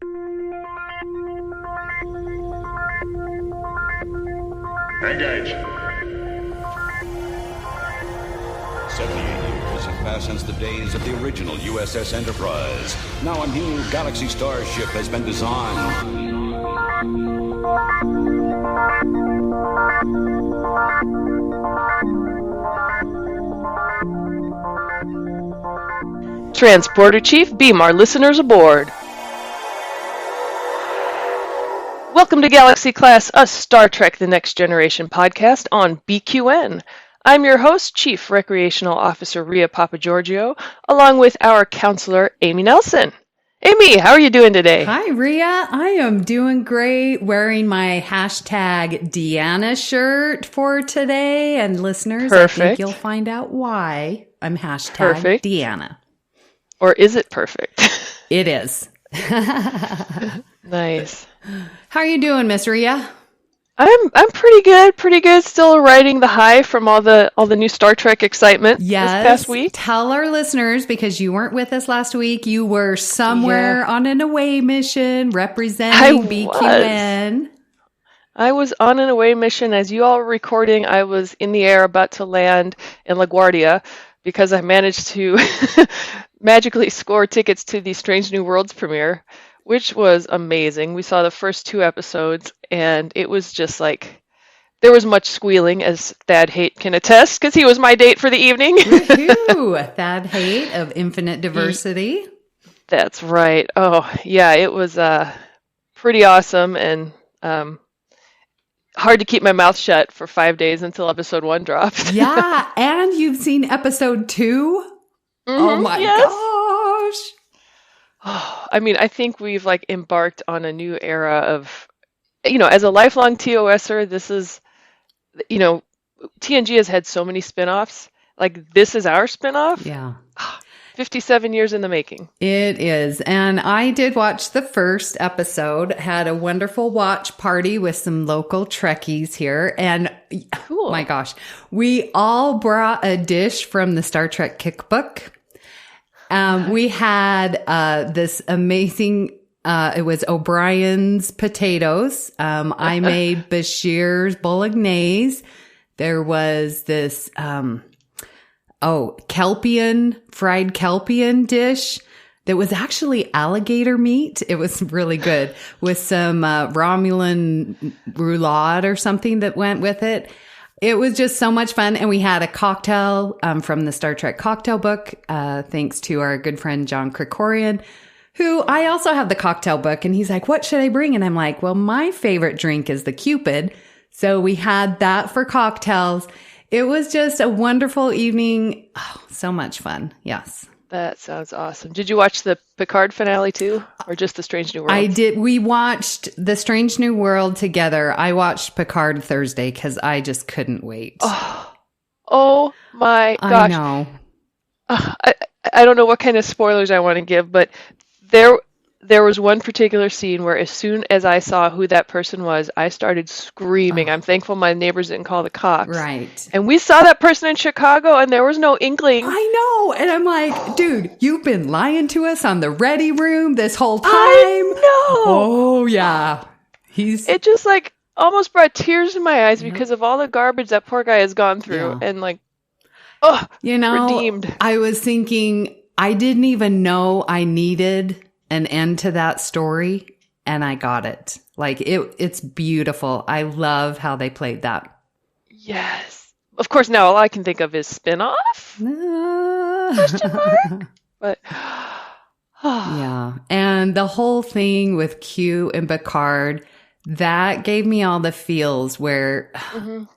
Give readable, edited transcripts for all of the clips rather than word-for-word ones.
Engage. 78 years have passed since the days of the original USS Enterprise. Now a new Galaxy starship has been designed. Transporter Chief, beam our listeners aboard. Welcome to Galaxy Class, a Star Trek The Next Generation podcast on BQN. I'm your host, Chief Recreational Officer Ria Papagiorgio, along with our counselor, Amy Nelson. Amy, how are you doing today? Hi, Ria. I am doing great, wearing my hashtag Deanna shirt for today. And listeners, Perfect. I think you'll find out why I'm hashtag Perfect. Deanna. Or is it perfect? It is. Nice. How are you doing, Miss Ria? I'm pretty good. Still riding the high from all the new Star Trek excitement this past week. Tell our listeners, because you weren't with us last week, you were somewhere on an away mission representing BQN. I was on an away mission. As you all were recording, I was in the air about to land in LaGuardia because I managed to magically score tickets to the Strange New Worlds premiere, which was amazing. We saw the first 2 episodes, and it was just like, there was much squealing, as Thad Hait can attest, because he was my date for the evening. Woohoo! Thad Hait of Infinite Diversity. That's right. Oh, yeah, it was pretty awesome, and hard to keep my mouth shut for 5 days until episode 1 dropped. Yeah, and you've seen episode 2? Oh my gosh! Oh, I mean, I think we've embarked on a new era of, as a lifelong TOSer, this is, TNG has had so many spinoffs. This is our spinoff. Yeah. 57 years in the making. It is. And I did watch the first episode, had a wonderful watch party with some local Trekkies here. And Cool. my gosh, we all brought a dish from the Star Trek cookbook. We had this amazing, it was O'Brien's potatoes. I made Bashir's bolognese. There was this, fried kelpian dish that was actually alligator meat. It was really good with some Romulan roulade or something that went with it. It was just so much fun. And we had a cocktail from the Star Trek cocktail book, thanks to our good friend John Krikorian, who I also have the cocktail book. And he's like, what should I bring? And I'm like, well, my favorite drink is the Cupid. So we had that for cocktails. It was just a wonderful evening. Oh, so much fun. Yes. That sounds awesome. Did you watch the Picard finale too? Or just The Strange New World? I did. We watched The Strange New World together. I watched Picard Thursday because I just couldn't wait. Oh my gosh. I know. I don't know what kind of spoilers I want to give, but there was one particular scene where as soon as I saw who that person was, I started screaming. I'm thankful my neighbors didn't call the cops. Right. And we saw that person in Chicago, and there was no inkling. I know. And I'm like, dude, you've been lying to us on the Ready Room this whole time. I know. Oh, yeah. It just almost brought tears to my eyes because of all the garbage that poor guy has gone through. Yeah. And redeemed. I was thinking, I didn't even know I needed an end to that story, and I got it. It's beautiful. I love how they played that. Yes. Of course, now all I can think of is spin-off? Question mark? But, yeah. And the whole thing with Q and Picard, that gave me all the feels where,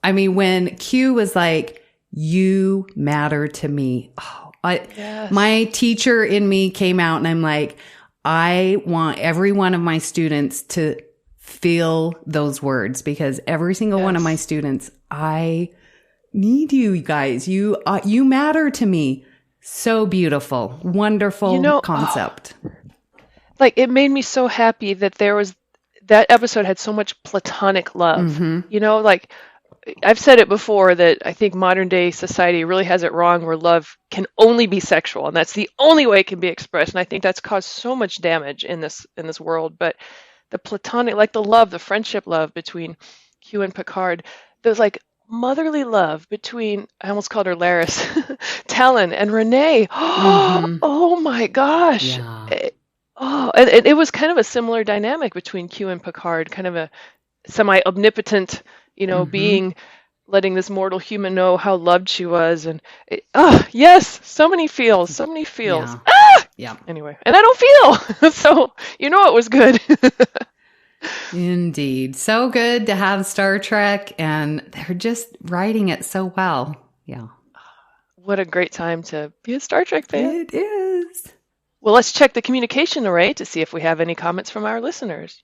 I mean, when Q was like, you matter to me. My teacher in me came out, and I'm like, I want every one of my students to feel those words, because every single one of my students, I need you guys. You matter to me. So beautiful. Wonderful concept. It made me so happy that that episode had so much platonic love. I've said it before that I think modern day society really has it wrong where love can only be sexual, and that's the only way it can be expressed. And I think that's caused so much damage in this world. But the platonic, like the love, the friendship love between Q and Picard, there's like motherly love between, I almost called her Laris, Talon and Renee. Oh my gosh. Yeah. And it was kind of a similar dynamic between Q and Picard, kind of a semi-omnipotent, being, letting this mortal human know how loved she was. And yes, so many feels. Yeah. Yeah. Anyway, and I don't feel, so it was good. Indeed. So good to have Star Trek, and they're just writing it so well. Yeah. What a great time to be a Star Trek fan. It is. Well, let's check the communication array to see if we have any comments from our listeners.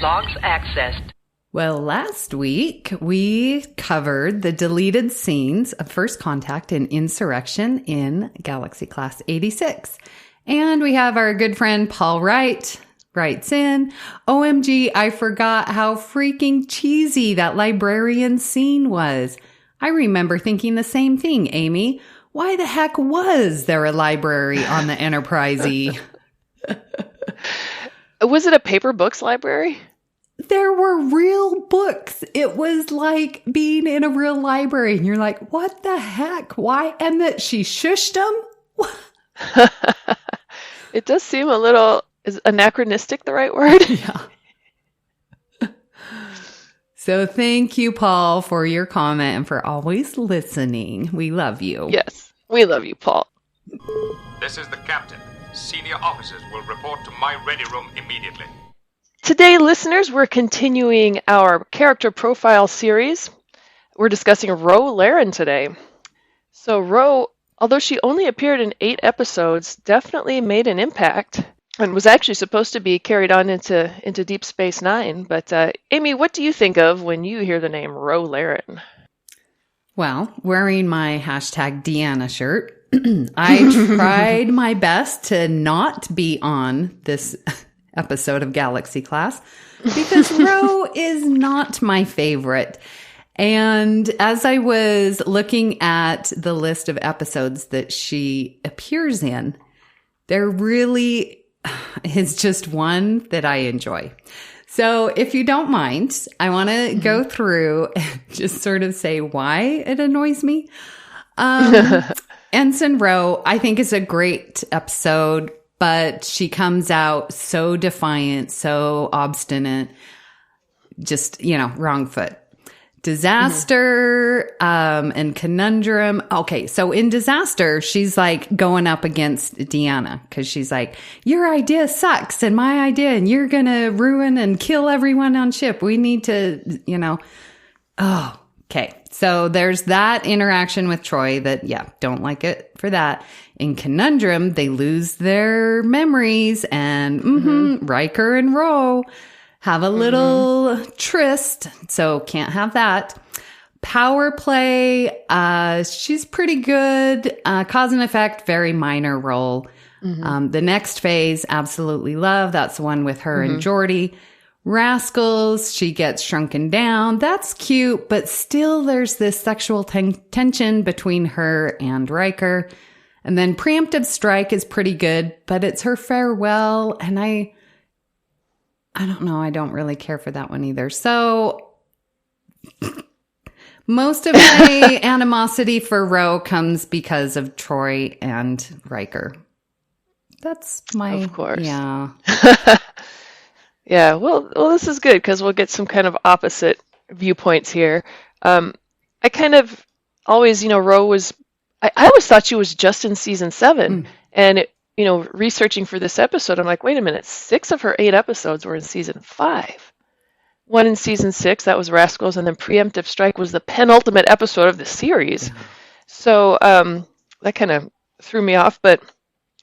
Logs accessed. Well, last week we covered the deleted scenes of First Contact and Insurrection in Galaxy Class 86. And we have our good friend Paul Wright writes in, OMG, I forgot how freaking cheesy that librarian scene was. I remember thinking the same thing, Amy. Why the heck was there a library on the Enterprise-y? Was it a paper books library? There were real books. It was like being in a real library. And you're like, what the heck? Why? And that she shushed them? It does seem a little, is anachronistic the right word? Yeah. So thank you, Paul, for your comment and for always listening. We love you. Yes, we love you, Paul. This is the captain. Senior officers will report to my ready room immediately. Today, listeners, we're continuing our character profile series. We're discussing Ro Laren today. So Ro, although she only appeared in 8 episodes, definitely made an impact and was actually supposed to be carried on into Deep Space Nine. But Amy, what do you think of when you hear the name Ro Laren? Well, wearing my hashtag Deanna shirt, I tried my best to not be on this episode of Galaxy Class because Ro is not my favorite. And as I was looking at the list of episodes that she appears in, there really is just one that I enjoy. So if you don't mind, I want to go through and just sort of say why it annoys me. Ensign Ro, I think, is a great episode, but she comes out so defiant, so obstinate, just, wrong foot. Disaster, and Conundrum. Okay, so in Disaster, she's like going up against Deanna because she's like, your idea sucks and my idea, and you're going to ruin and kill everyone on ship. We need to, Oh, okay. So there's that interaction with Troy that, don't like it for that. In Conundrum, they lose their memories, and Riker and Ro have a little tryst, so can't have that. Power play, she's pretty good. Cause and effect, very minor role. The next phase, absolutely love. That's the one with her and Geordi. Rascals, she gets shrunken down. That's cute, but still there's this sexual tension between her and Riker. And then Preemptive Strike is pretty good, but it's her farewell, and I don't know. I don't really care for that one either. So most of my animosity for Ro comes because of Troy and Riker. That's my... Of course. Yeah. Yeah, well, this is good because we'll get some kind of opposite viewpoints here. I kind of always, Ro was... I always thought she was just in season 7. And researching for this episode, I'm like, wait a minute, 6 of her 8 episodes were in season 5. One in season 6, that was Rascals, and then Preemptive Strike was the penultimate episode of the series. Yeah. So that kind of threw me off. But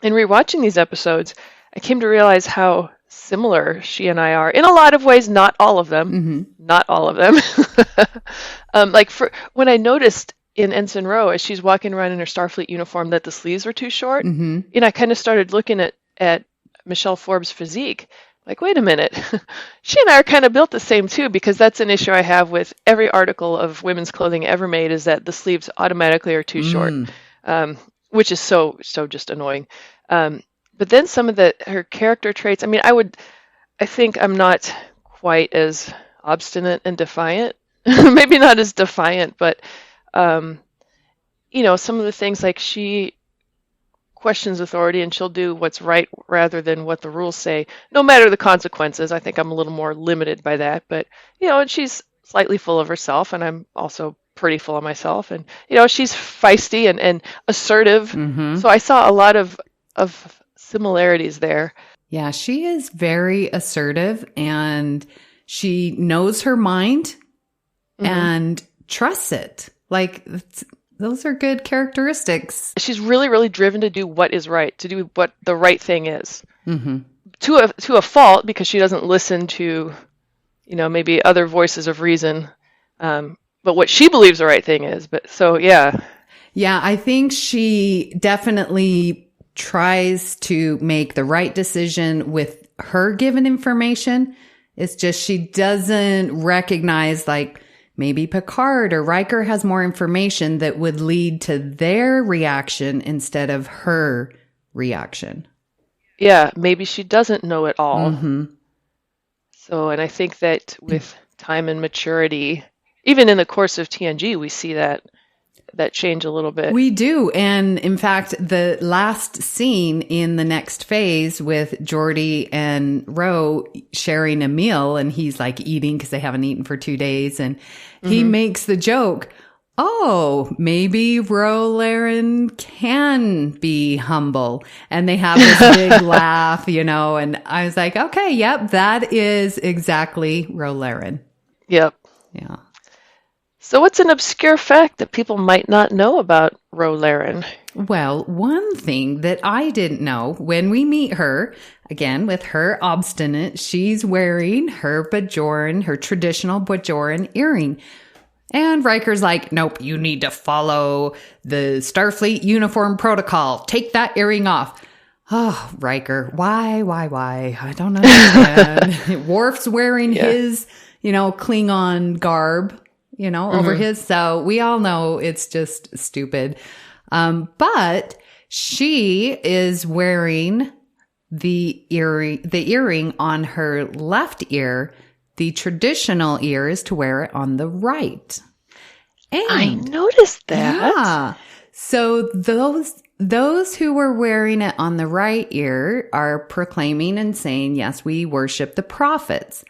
in rewatching these episodes, I came to realize how similar she and I are in a lot of ways. Not all of them. Not all of them. When I noticed in Ensign Ro, as she's walking around in her Starfleet uniform, that the sleeves were too short. I kind of started looking at Michelle Forbes' physique. like, wait a minute, she and I are kind of built the same too, because that's an issue I have with every article of women's clothing ever made, is that the sleeves automatically are too short, which is so just annoying. But then some of her character traits, I mean, I think I'm not quite as obstinate and defiant, maybe not as defiant, but, some of the things, like, she questions authority and she'll do what's right rather than what the rules say, no matter the consequences. I think I'm a little more limited by that, but and she's slightly full of herself, and I'm also pretty full of myself, and she's feisty and assertive. So I saw a lot of similarities there. Yeah, she is very assertive, and she knows her mind and trusts it. Like, those are good characteristics. She's really, really driven to do what is right, to do what the right thing is. To a fault, because she doesn't listen to, maybe other voices of reason, but what she believes the right thing is. But so, yeah. Yeah, I think she definitely tries to make the right decision with her given information. It's just she doesn't recognize, like, maybe Picard or Riker has more information that would lead to their reaction instead of her reaction. Yeah, maybe she doesn't know it all. So, and I think that with time and maturity, even in the course of TNG, we see that change a little bit. We do. And in fact, the last scene in the next phase with Geordi and Ro sharing a meal, and he's like eating because they haven't eaten for 2 days. And he makes the joke, oh, maybe Ro Laren can be humble. And they have this big laugh, and I was like, okay, yep, that is exactly Ro Laren. Yep. Yeah. So what's an obscure fact that people might not know about Ro Laren? Well, one thing that I didn't know, when we meet her, again, with her obstinate, she's wearing her Bajoran, her traditional Bajoran earring. And Riker's like, nope, you need to follow the Starfleet uniform protocol. Take that earring off. Oh, Riker, why? I don't understand. Worf's wearing his, Klingon garb. Over his. So we all know it's just stupid. But she is wearing the earring on her left ear. The traditional ear is to wear it on the right. And I noticed that. Yeah. So those who were wearing it on the right ear are proclaiming and saying, yes, we worship the prophets.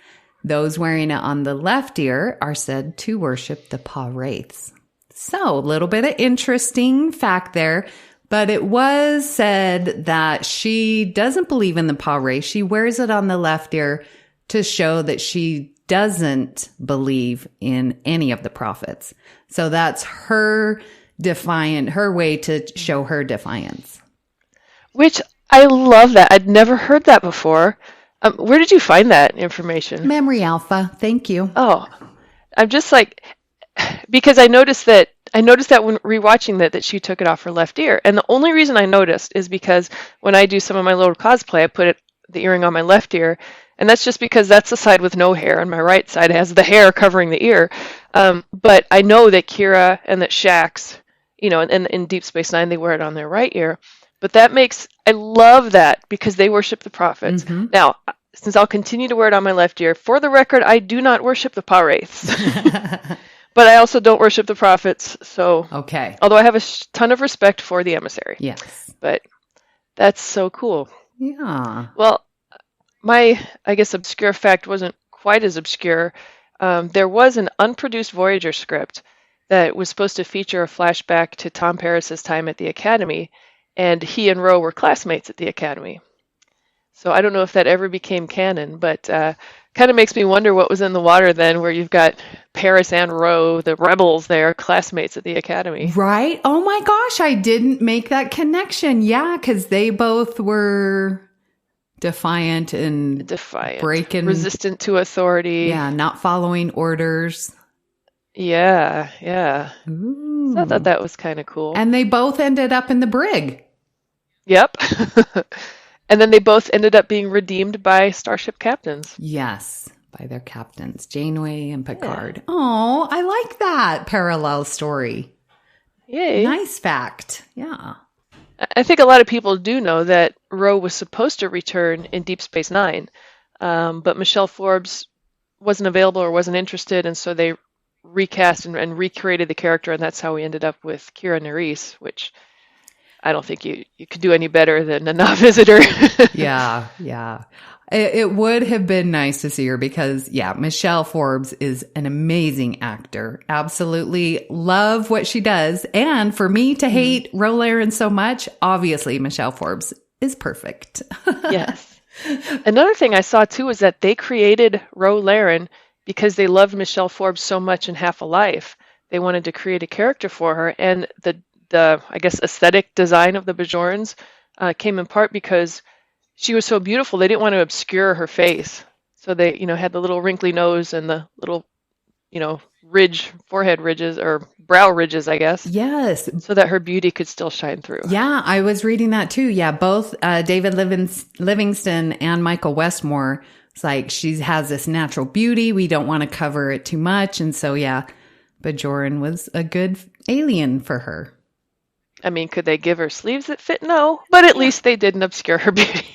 Those wearing it on the left ear are said to worship the Pa-wraiths. So a little bit of interesting fact there, but it was said that she doesn't believe in the Pa-wraiths. She wears it on the left ear to show that she doesn't believe in any of the prophets. So that's her way to show her defiance. Which I love that. I'd never heard that before. Where did you find that information? Memory Alpha. Thank you. Oh, I'm just like, because I noticed that when rewatching that she took it off her left ear. And the only reason I noticed is because when I do some of my little cosplay, I put the earring on my left ear. And that's just because that's the side with no hair, and my right side has the hair covering the ear. But I know that Kira and that Shax, and in Deep Space Nine, they wear it on their right ear. But I love that because they worship the prophets. Now, since I'll continue to wear it on my left ear, for the record, I do not worship the Pa-wraiths. But I also don't worship the prophets. So, okay. Although I have a ton of respect for the emissary. Yes. But that's so cool. Yeah. Well, my, obscure fact wasn't quite as obscure. There was an unproduced Voyager script that was supposed to feature a flashback to Tom Paris's time at the Academy. And he and Ro were classmates at the Academy. So I don't know if that ever became canon, but kind of makes me wonder what was in the water then, where you've got Paris and Ro, the rebels there, classmates at the Academy. Right? Oh my gosh, I didn't make that connection. Yeah, because they both were defiant, breaking, resistant to authority. Yeah, not following orders. Yeah. Ooh. So I thought that was kind of cool. And they both ended up in the brig. Yep. And then they both ended up being redeemed by starship captains. Yes, by their captains, Janeway and Picard. Oh, I like that parallel story. Yay. Nice fact. Yeah. I think a lot of people do know that Ro was supposed to return in Deep Space Nine, but Michelle Forbes wasn't available or wasn't interested, and so they recast and recreated the character, and that's how we ended up with Kira Nerys, which I don't think you could do any better than a non-visitor. Yeah. It would have been nice to see her because, Michelle Forbes is an amazing actor. Absolutely love what she does. And for me to hate Ro Laren so much, obviously Michelle Forbes is perfect. Yes. Another thing I saw too is that they created Ro Laren because they loved Michelle Forbes so much in Half a Life. They wanted to create a character for her, and the I guess aesthetic design of the Bajorans came in part because she was so beautiful. They didn't want to obscure her face, so they had the little wrinkly nose and the little forehead ridges or brow ridges, I guess. Yes. So that her beauty could still shine through. Yeah, I was reading that too. Yeah, both David Livingston and Michael Westmore. It's like she has this natural beauty. We don't want to cover it too much. And so, Bajoran was a good alien for her. I mean, could they give her sleeves that fit? No, but at least they didn't obscure her beauty.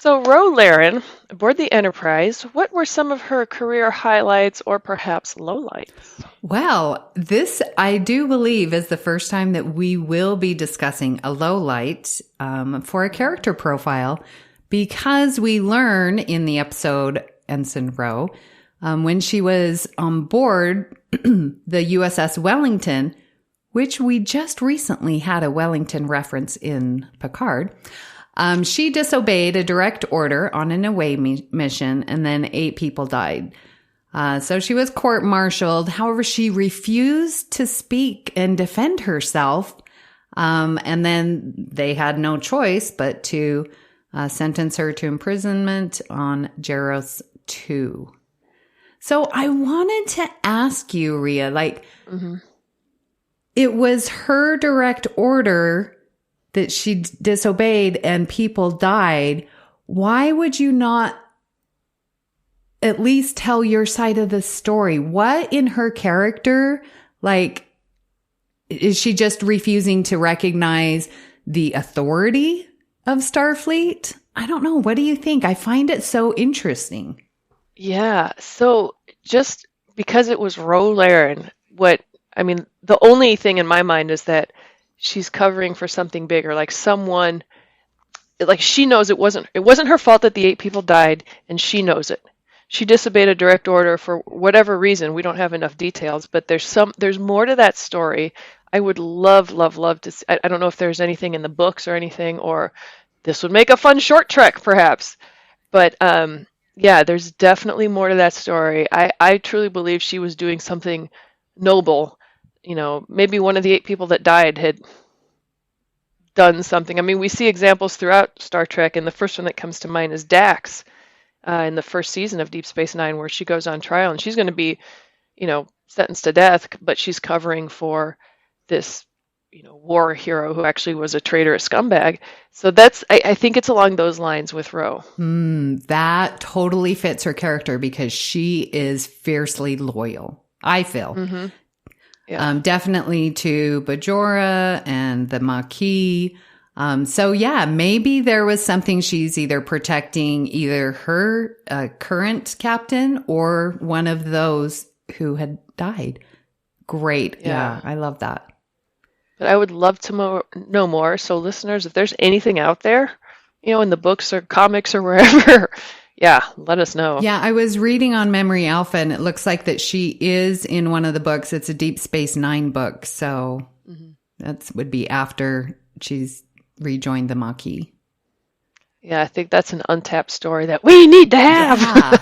So Ro Laren, aboard the Enterprise, what were some of her career highlights or perhaps lowlights? Well, this, I do believe, is the first time that we will be discussing a lowlight for a character profile, because we learn in the episode Ensign Ro, when she was on board the USS Wellington, which we just recently had a Wellington reference in Picard. She disobeyed a direct order on an away mission, and then 8 people died. So she was court-martialed. However, she refused to speak and defend herself. And then they had no choice but to sentence her to imprisonment on Jaros 2. So I wanted to ask you, Rhea, it was her direct order that she disobeyed and people died. Why would you not at least tell your side of the story? What in her character, is she just refusing to recognize the authority of Starfleet? I don't know. What do you think? I find it so interesting. Yeah. So just because it was Ro Laren, the only thing in my mind is that she's covering for something bigger, she knows it wasn't her fault that the 8 people died, and she knows it. She disobeyed a direct order for whatever reason. We don't have enough details, but there's more to that story. I would love to see. I don't know if there's anything in the books or anything, or this would make a fun short trek perhaps. But there's definitely more to that story. I truly believe she was doing something noble. Maybe one of the 8 people that died had done something. I mean, we see examples throughout Star Trek, and the first one that comes to mind is Dax in the first season of Deep Space Nine, where she goes on trial, and she's going to be, sentenced to death, but she's covering for this, war hero who actually was a traitor, a scumbag. So I think it's along those lines with Ro. That totally fits her character because she is fiercely loyal, I feel. Mm-hmm. Yeah. Definitely to Bajora and the Maquis. Maybe there was something she's either protecting either her current captain or one of those who had died. Great. Yeah, I love that. But I would love to know more. So listeners, if there's anything out there, in the books or comics or wherever, let us know. Yeah, I was reading on Memory Alpha, and it looks like that she is in one of the books. It's a Deep Space Nine book, so that would be after she's rejoined the Maquis. Yeah, I think that's an untapped story that we need to have. Yeah.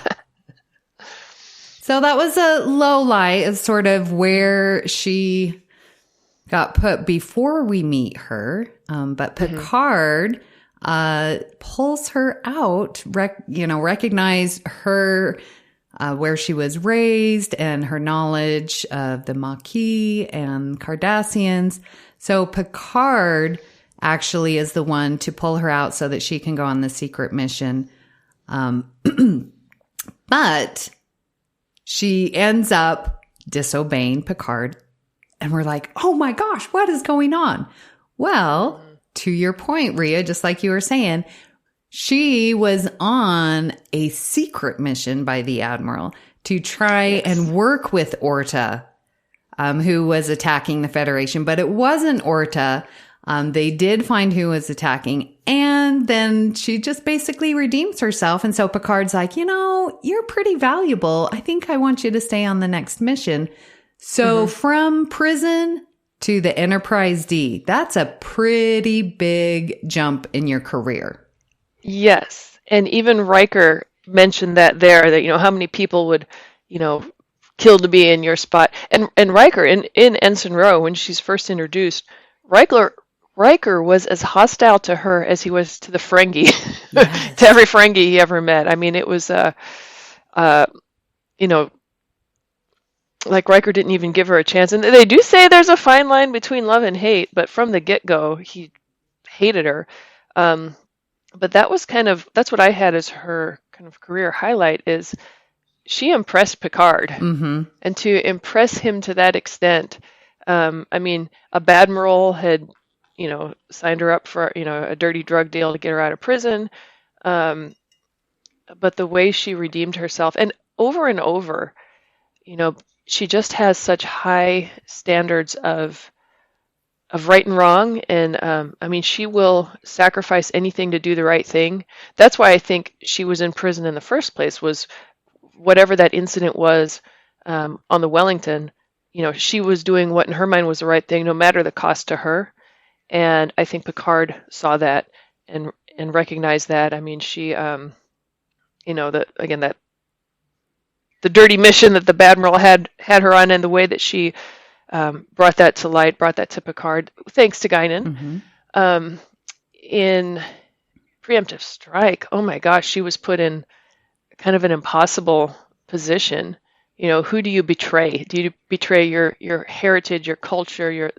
So that was a low light of sort of where she got put before we meet her. But Picard pulls her out, recognize her, where she was raised and her knowledge of the Maquis and Cardassians. So Picard actually is the one to pull her out so that she can go on the secret mission. But she ends up disobeying Picard. And we're like, oh my gosh, what is going on? Well, to your point, Rhea, just like you were saying, she was on a secret mission by the Admiral to try and work with Orta, who was attacking the Federation. But it wasn't Orta. They did find who was attacking. And then she just basically redeems herself. And so Picard's like, you're pretty valuable. I think I want you to stay on the next mission. So from prison to the Enterprise D, that's a pretty big jump in your career. Yes. And even Riker mentioned that how many people would, kill to be in your spot. And Riker in Ensign Ro, when she's first introduced, Riker was as hostile to her as he was to the Ferengi, to every Ferengi he ever met. I mean, it was, like Riker didn't even give her a chance. And they do say there's a fine line between love and hate, but from the get-go, he hated her. But that's what I had as her kind of career highlight, is she impressed Picard. And to impress him to that extent, a Badmiral had, signed her up for, a dirty drug deal to get her out of prison. But the way she redeemed herself, and over, she just has such high standards of right and wrong. And she will sacrifice anything to do the right thing. That's why I think she was in prison in the first place, was whatever that incident was on the Wellington, she was doing what in her mind was the right thing, no matter the cost to her. And I think Picard saw that and recognized that. I mean, she, the dirty mission that the Badmiral had her on, and the way that she brought that to light, brought that to Picard, thanks to Guinan. In Preemptive Strike, oh my gosh, she was put in kind of an impossible position. Who do you betray? Do you betray your heritage, your culture,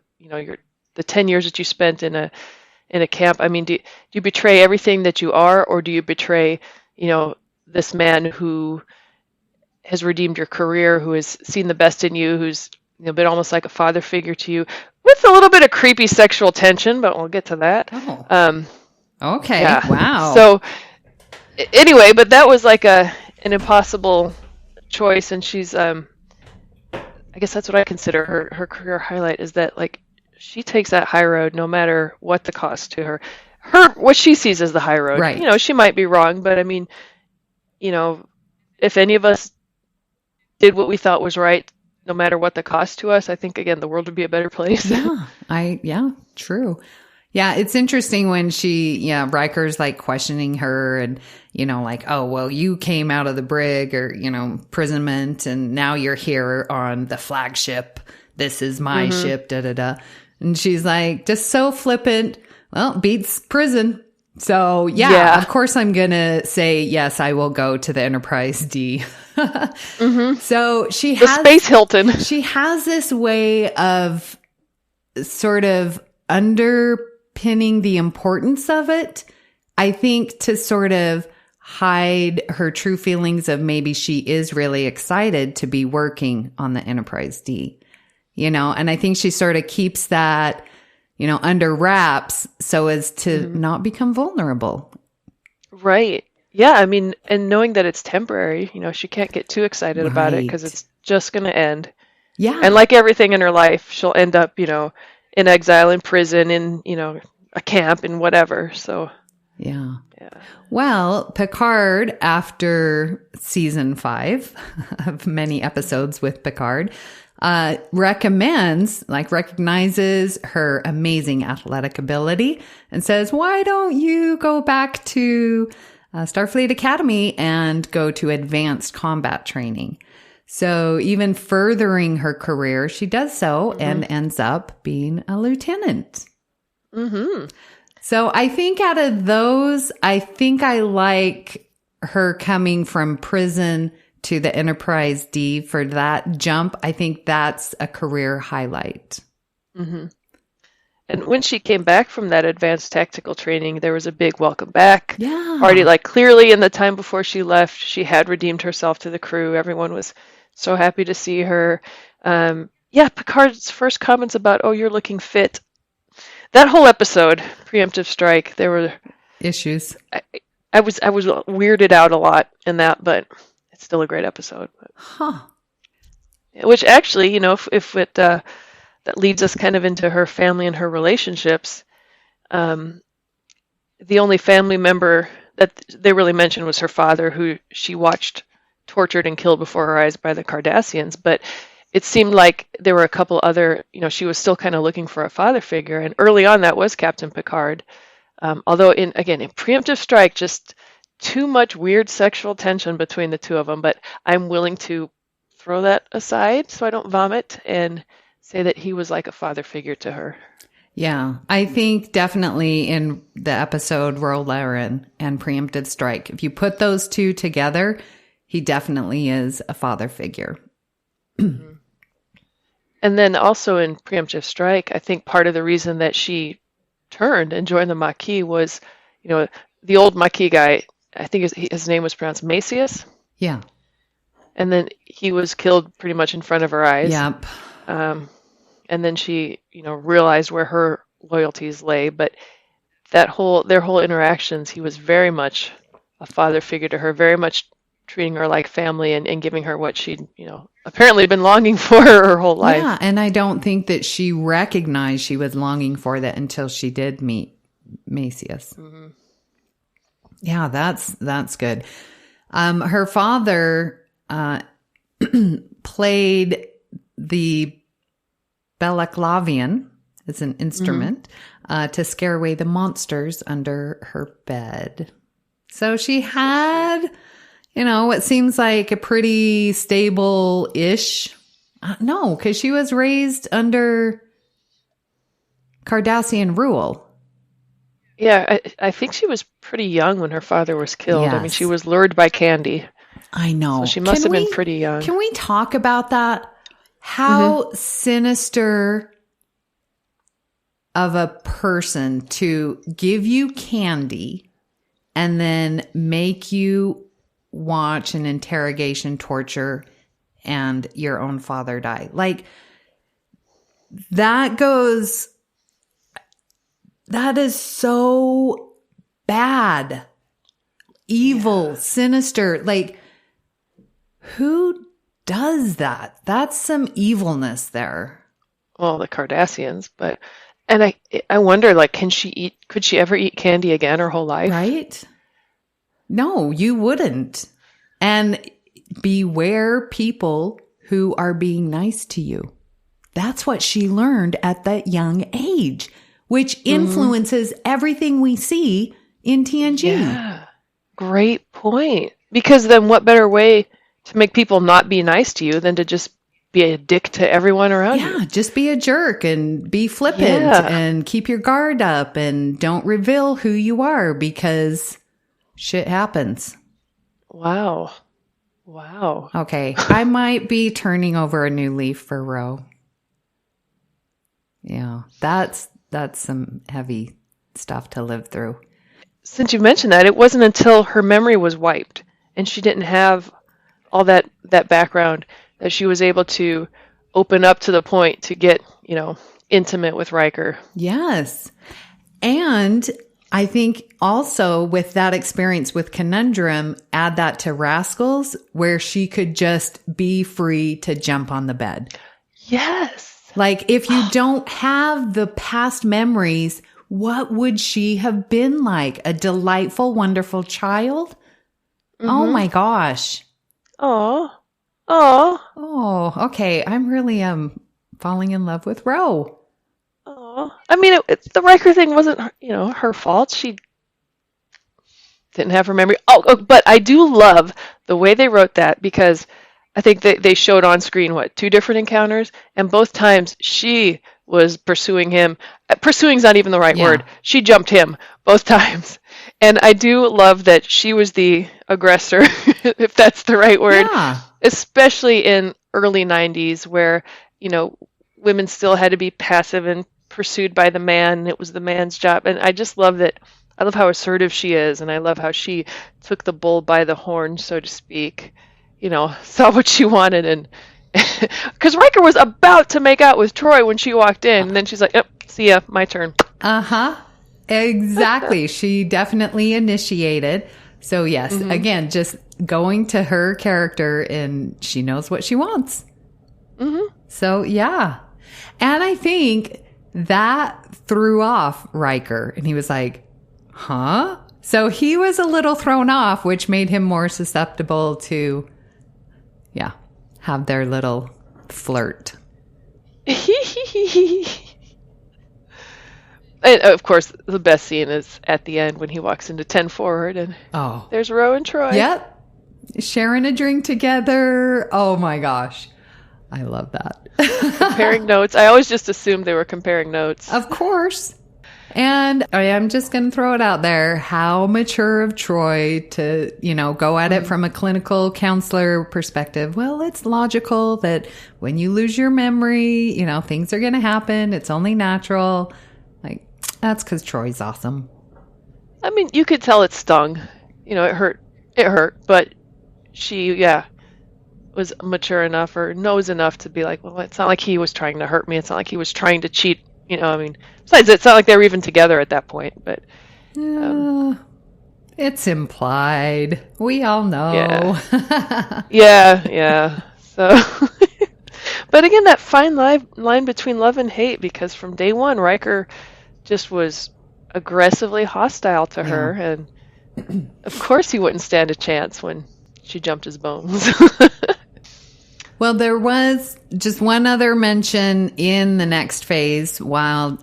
the 10 years that you spent in a camp? I mean, do you betray everything that you are, or do you betray, this man who has redeemed your career, who has seen the best in you, who's been almost like a father figure to you, with a little bit of creepy sexual tension, but we'll get to that. Okay. Yeah. Wow. So anyway, but that was like an impossible choice, and she's I guess that's what I consider her career highlight, is that like she takes that high road no matter what the cost to her. What she sees as the high road. Right. She might be wrong, but I mean, if any of us did what we thought was right, no matter what the cost to us, I think, again, the world would be a better place. True. Yeah, it's interesting when Riker's like questioning her and, like, oh, well, you came out of the brig or, imprisonment, and now you're here on the flagship. This is my ship, da-da-da. And she's like, just so flippant, well, beats prison. So, of course I'm going to say, yes, I will go to the Enterprise D. So she has... The Space Hilton. She has this way of sort of underpinning the importance of it, I think, to sort of hide her true feelings of maybe she is really excited to be working on the Enterprise D. And I think she sort of keeps that, under wraps so as to not become vulnerable. Right. Yeah. I mean, and knowing that it's temporary, she can't get too excited about it because it's just going to end. Yeah. And like everything in her life, she'll end up, in exile, in prison, in, a camp, and whatever. So. Yeah. Well, Picard, after season 5 of many episodes with Picard, recognizes her amazing athletic ability and says, why don't you go back to Starfleet Academy and go to advanced combat training? So even furthering her career, she does so and ends up being a lieutenant. So I think out of those, I think I like her coming from prison to the Enterprise D for that jump. I think that's a career highlight. And when she came back from that advanced tactical training, there was a big welcome back Yeah. party. Like clearly in the time before she left, she had redeemed herself to the crew. Everyone was so happy to see her. Picard's first comments about, "Oh, you're looking fit." That whole episode, Preemptive Strike, there were issues. I was weirded out a lot in that, but it's still a great episode. Huh. Which actually, you know, if it that leads us kind of into her family and her relationships. The only family member that they really mentioned was her father, who she watched tortured and killed before her eyes by the Cardassians. But it seemed like there were a couple other, you know, she was still kind of looking for a father figure. And early on, that was Captain Picard. Although, in Preemptive Strike, just too much weird sexual tension between the two of them. But I'm willing to throw that aside so I don't vomit and say that he was like a father figure to her. Yeah, I think definitely in the episode Ro Laren and Preemptive Strike, if you put those two together, he definitely is a father figure. Mm-hmm. And then also in Preemptive Strike, I think part of the reason that she turned and joined the Maquis was, you know, the old Maquis guy, I think his name was pronounced Macius. Yeah. And then he was killed pretty much in front of her eyes. Yep. And then she, you know, realized where her loyalties lay. But their whole interactions, he was very much a father figure to her, very much treating her like family and giving her what she'd, you know, apparently been longing for her whole life. Yeah, and I don't think that she recognized she was longing for that until she did meet Macius. Mm-hmm. Yeah, that's good. Her father played the balaclavian as an instrument to scare away the monsters under her bed. So she had, you know, what seems like a pretty stable-ish. No, because she was raised under Cardassian rule. Yeah, I think she was pretty young when her father was killed. Yes. I mean, she was lured by candy. I know. So she must have been pretty young. Can we talk about that? How sinister of a person to give you candy and then make you watch an interrogation, torture, and your own father die. Like, that is so bad, evil, sinister. Like, who does that? That's some evilness there. Well, the Cardassians, and I wonder, like, could she ever eat candy again her whole life? Right? No, you wouldn't. And beware people who are being nice to you. That's what she learned at that young age, which influences everything we see in TNG. Yeah, great point. Because then what better way to make people not be nice to you than to just be a dick to everyone around you? Yeah, just be a jerk and be flippant and keep your guard up and don't reveal who you are because shit happens. Wow. Okay, I might be turning over a new leaf for Ro. Yeah, that's some heavy stuff to live through. Since you mentioned that, it wasn't until her memory was wiped and she didn't have all that background that she was able to open up to the point to get, you know, intimate with Riker. Yes. And I think also with that experience with Conundrum, add that to Rascals, where she could just be free to jump on the bed. Yes. Like, if you don't have the past memories, what would she have been like? A delightful, wonderful child? Mm-hmm. Oh my gosh. Oh, okay. I'm really falling in love with Ro. Oh, I mean, the Riker thing wasn't, you know, her fault. She didn't have her memory. Oh, but I do love the way they wrote that, because I think they showed on screen, 2 different encounters, and both times she was pursuing him. Pursuing's not even the right word. She jumped him both times. And I do love that she was the aggressor, if that's the right word, especially in early 90s where, you know, women still had to be passive and pursued by the man, and it was the man's job. And I just love that. I love how assertive she is, and I love how she took the bull by the horn, so to speak. Saw what she wanted, and because Riker was about to make out with Troy when she walked in, and then she's like, "Yep, see ya, my turn." Exactly. She definitely initiated. So yes, again, just going to her character, and she knows what she wants. So yeah. And I think that threw off Riker, and he was like, huh? So he was a little thrown off, which made him more susceptible to, have their little flirt. And of course, the best scene is at the end when he walks into 10 forward and there's Ro and Troy. Yep. Sharing a drink together. Oh my gosh. I love that. Comparing notes. I always just assumed they were comparing notes. Of course. And I am just going to throw it out there. How mature of Troy to, go at it from a clinical counselor perspective. Well, it's logical that when you lose your memory, things are going to happen. It's only natural. Like, that's because Troy's awesome. I mean, you could tell it stung. It hurt. It hurt. But she, was mature enough or knows enough to be like, well, it's not like he was trying to hurt me. It's not like he was trying to cheat. Besides, it's not like they were even together at that point, but... it's implied. We all know. Yeah. So... But again, that fine line between love and hate, because from day one, Riker just was aggressively hostile to her, and of course he wouldn't stand a chance when she jumped his bones. Well, there was just one other mention in the next phase while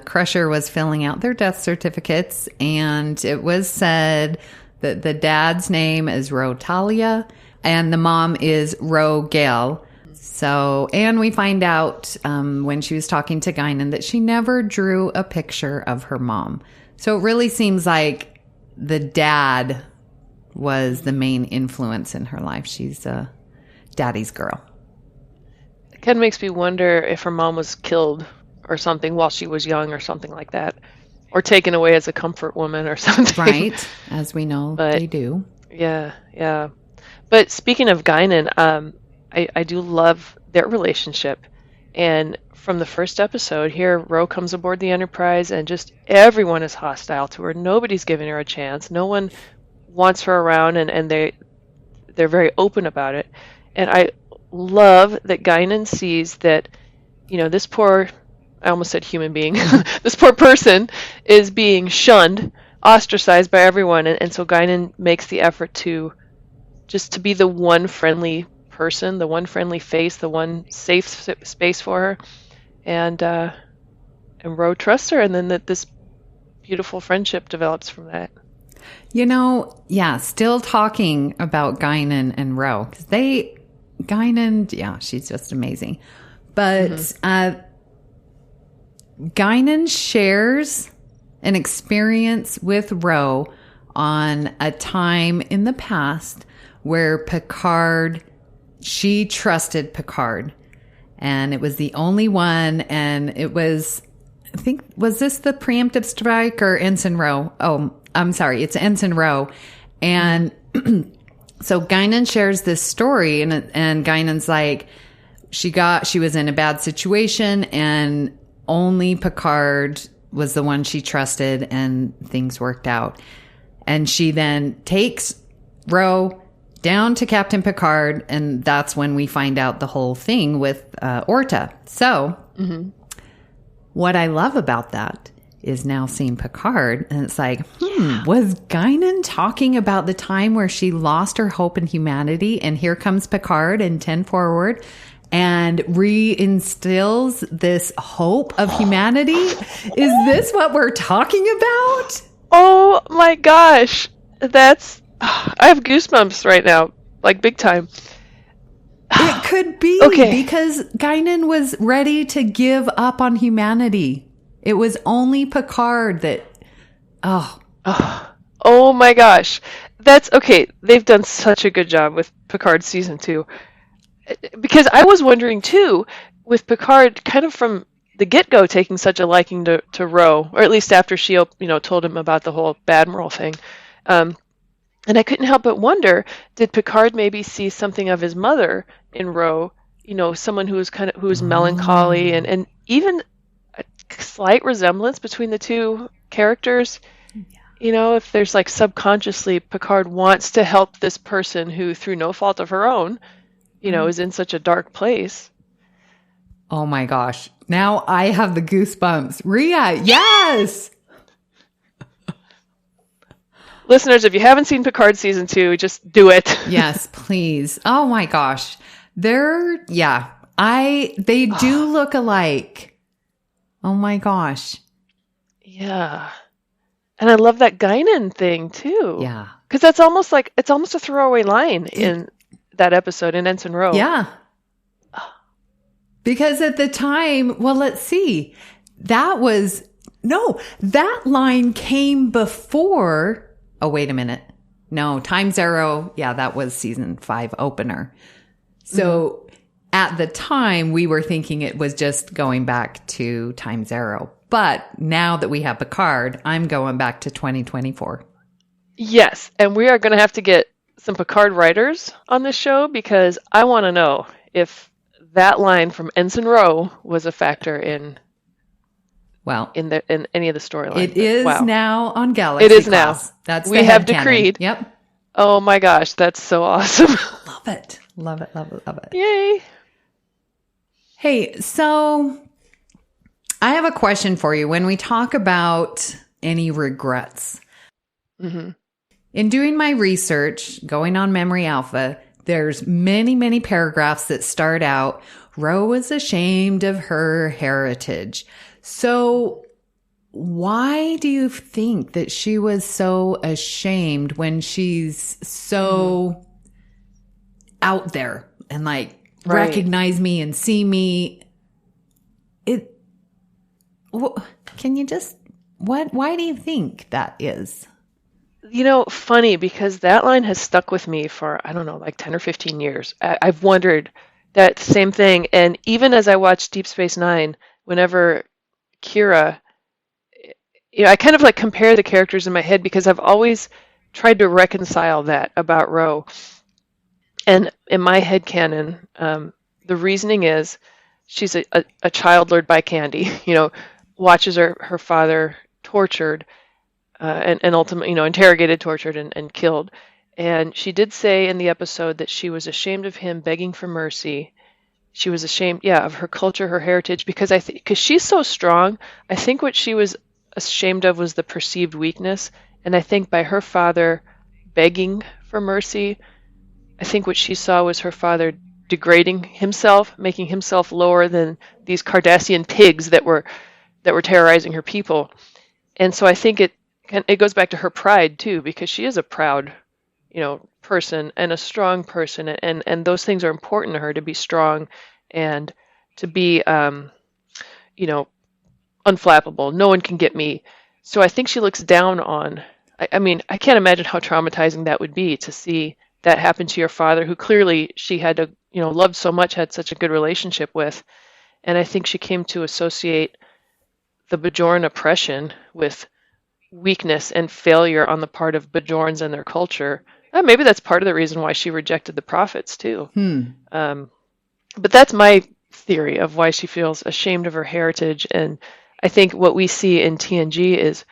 Crusher was filling out their death certificates, and it was said that the dad's name is Ro Talia and the mom is Ro Gale. So, and we find out when she was talking to Guinan that she never drew a picture of her mom. So it really seems like the dad was the main influence in her life. She's daddy's girl. It kind of makes me wonder if her mom was killed or something while she was young or something like that. Or taken away as a comfort woman or something. Right, as we know they do. Yeah. But speaking of Guinan, I do love their relationship. And from the first episode, here, Ro comes aboard the Enterprise and just everyone is hostile to her. Nobody's giving her a chance. No one wants her around, and they're very open about it. And I love that Guinan sees that, this poor, I almost said human being, this poor person is being shunned, ostracized by everyone. And so Guinan makes the effort to be the one friendly person, the one friendly face, the one safe space for her. And Ro trusts her, and then this beautiful friendship develops from that. Still talking about Guinan and Ro, because Guinan, she's just amazing. But Guinan shares an experience with Ro on a time in the past where she trusted Picard. And it was the only one, and it was, I think, was this the preemptive strike or Ensign Ro? Oh, I'm sorry, it's Ensign Ro. And so Guinan shares this story, and Guinan's like, she was in a bad situation, and only Picard was the one she trusted, and things worked out. And she then takes Ro down to Captain Picard, and that's when we find out the whole thing with Orta. So, what I love about that is now seeing Picard, and it's like, was Guinan talking about the time where she lost her hope in humanity, and here comes Picard in 10 forward and reinstills this hope of humanity? Is this what we're talking about? Oh my gosh. I have goosebumps right now, like big time. It could be because Guinan was ready to give up on humanity. It was only Picard that... Oh my gosh. That's okay. They've done such a good job with Picard season 2. Because I was wondering too, with Picard kind of from the get-go taking such a liking to Ro, or at least after she, told him about the whole Admiral thing. And I couldn't help but wonder, did Picard maybe see something of his mother in Ro? Someone who was melancholy, and even a slight resemblance between the two characters. If there's like subconsciously Picard wants to help this person who, through no fault of her own, is in such a dark place. Oh my gosh. Now I have the goosebumps. Rhea, yes! Listeners, if you haven't seen Picard season 2, just do it. Yes, please. Oh my gosh. They do look alike. Oh my gosh. Yeah. And I love that Guinan thing too. Yeah. Because it's almost a throwaway line in that episode in Ensign Ro. Yeah. Because at the time, well, let's see. That line came before. Oh, wait a minute. No, Time Zero. Yeah, that was season 5 opener. So at the time, we were thinking it was just going back to Time Zero. But now that we have Picard, I'm going back to 2024. Yes, and we are going to have to get some Picard writers on this show because I want to know if that line from Ensign Ro was a factor in any of the storylines. It is now on Galaxy. It is Class. now. That's we have decreed. Yep. Oh my gosh, that's so awesome. Love it. Love it. Love it. Love it. Yay. Hey, so I have a question for you. When we talk about any regrets, in doing my research, going on Memory Alpha, there's many, many paragraphs that start out, Ro was ashamed of her heritage. So why do you think that she was so ashamed when she's so out there and recognize me and see me? Can you just, why do you think that is? Funny, because that line has stuck with me for, 10 or 15 years. I've wondered that same thing. And even as I watch Deep Space Nine, whenever Kira, I kind of compare the characters in my head because I've always tried to reconcile that about Ro. And in my headcanon, the reasoning is she's a child lured by candy, watches her father tortured, and ultimately, interrogated, tortured, and killed. And she did say in the episode that she was ashamed of him begging for mercy. She was ashamed, of her culture, her heritage, because she's so strong. I think what she was ashamed of was the perceived weakness. And I think by her father begging for mercy, I think what she saw was her father degrading himself, making himself lower than these Cardassian pigs that were terrorizing her people. And so I think it goes back to her pride too, because she is a proud, person and a strong person, and those things are important to her, to be strong and to be, unflappable. No one can get me. So I think she looks down on. I can't imagine how traumatizing that would be to see that happen to your father, who clearly she had to, loved so much, had such a good relationship with. And I think she came to associate the Bajoran oppression with weakness and failure on the part of Bajorans and their culture. Maybe that's part of the reason why she rejected the prophets too. But that's my theory of why she feels ashamed of her heritage. And I think what we see in TNG is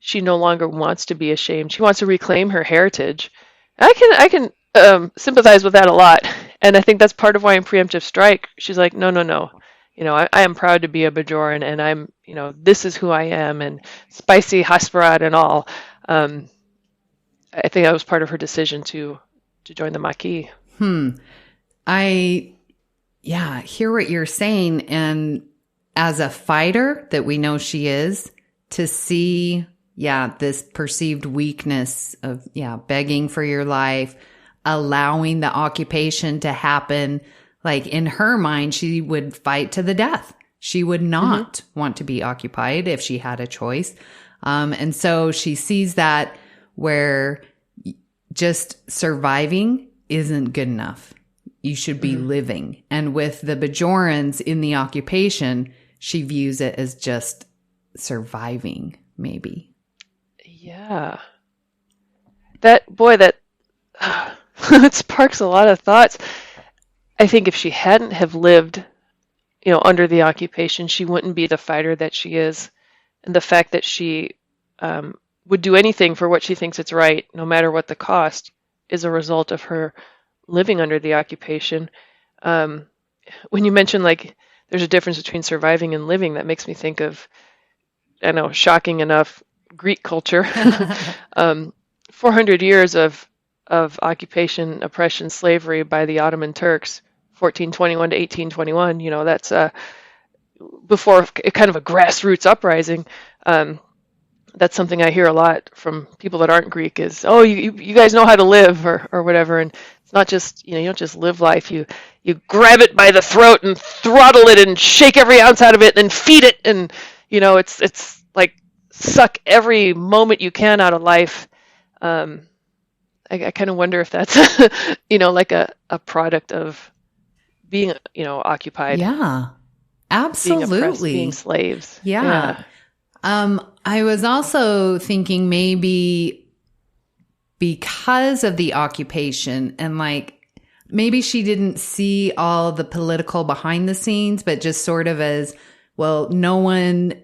she no longer wants to be ashamed. She wants to reclaim her heritage. I can sympathize with that a lot. And I think that's part of why in Preemptive Strike, she's like, no. I am proud to be a Bajoran, and I'm, this is who I am, and spicy Hasperat and all. I think that was part of her decision to join the Maquis. I hear what you're saying. And as a fighter that we know she is, to see, this perceived weakness of, begging for your life, allowing the occupation to happen. Like in her mind, she would fight to the death. She would not want to be occupied if she had a choice. And so she sees that where just surviving isn't good enough. You should be living. And with the Bajorans in the occupation, she views it as just surviving, maybe. Yeah. That it sparks a lot of thoughts. I think if she hadn't have lived, under the occupation, she wouldn't be the fighter that she is. And the fact that she would do anything for what she thinks it's right, no matter what the cost, is a result of her living under the occupation. When you mention, like, there's a difference between surviving and living, that makes me think of, I know, shocking enough, Greek culture. 400 years of occupation, oppression, slavery by the Ottoman Turks, 1421 to 1821. That's before kind of a grassroots uprising. That's something I hear a lot from people that aren't Greek is, oh, you guys know how to live or whatever. And it's not just, you don't just live life. You grab it by the throat and throttle it and shake every ounce out of it and feed it. And, it's like suck every moment you can out of life. I kind of wonder if that's, like a product of being, occupied. Yeah, absolutely. Being oppressed, being slaves. Yeah. I was also thinking maybe because of the occupation and like maybe she didn't see all the political behind the scenes, but just sort of as, well, no one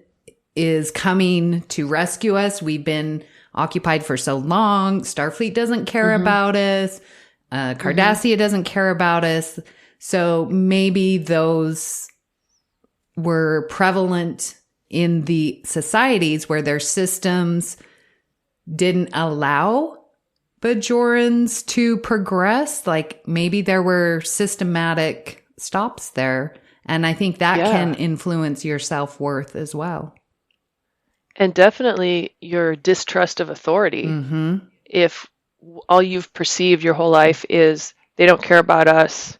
is coming to rescue us. We've been occupied for so long. Starfleet doesn't care about us. Cardassia doesn't care about us. So maybe those were prevalent in the societies where their systems didn't allow Bajorans to progress. Like maybe there were systematic stops there. And I think that can influence your self-worth as well. And definitely your distrust of authority. If all you've perceived your whole life is they don't care about us,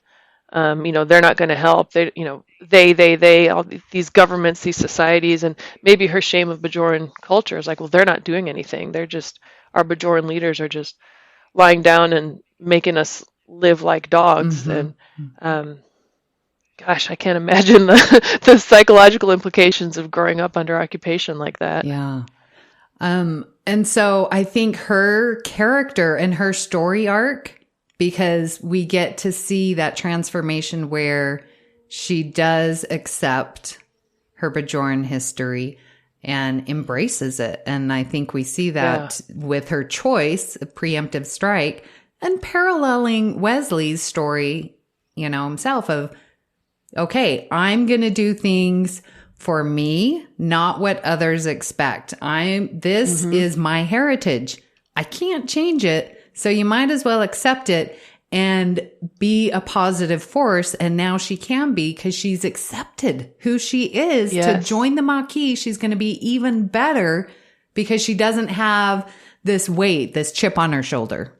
they're not going to help. They, all these governments, these societies, and maybe her shame of Bajoran culture is like, well, they're not doing anything. They're just, our Bajoran leaders are just lying down and making us live like dogs. And gosh, I can't imagine the psychological implications of growing up under occupation like that. Yeah. And so I think her character and her story arc, because we get to see that transformation where she does accept her Bajoran history and embraces it. And I think we see that with her choice of preemptive strike and paralleling Wesley's story, himself of, okay, I'm going to do things for me, not what others expect. This is my heritage. I can't change it. So you might as well accept it and be a positive force. And now she can be because she's accepted who she is. To join the Maquis, she's going to be even better because she doesn't have this weight, this chip on her shoulder.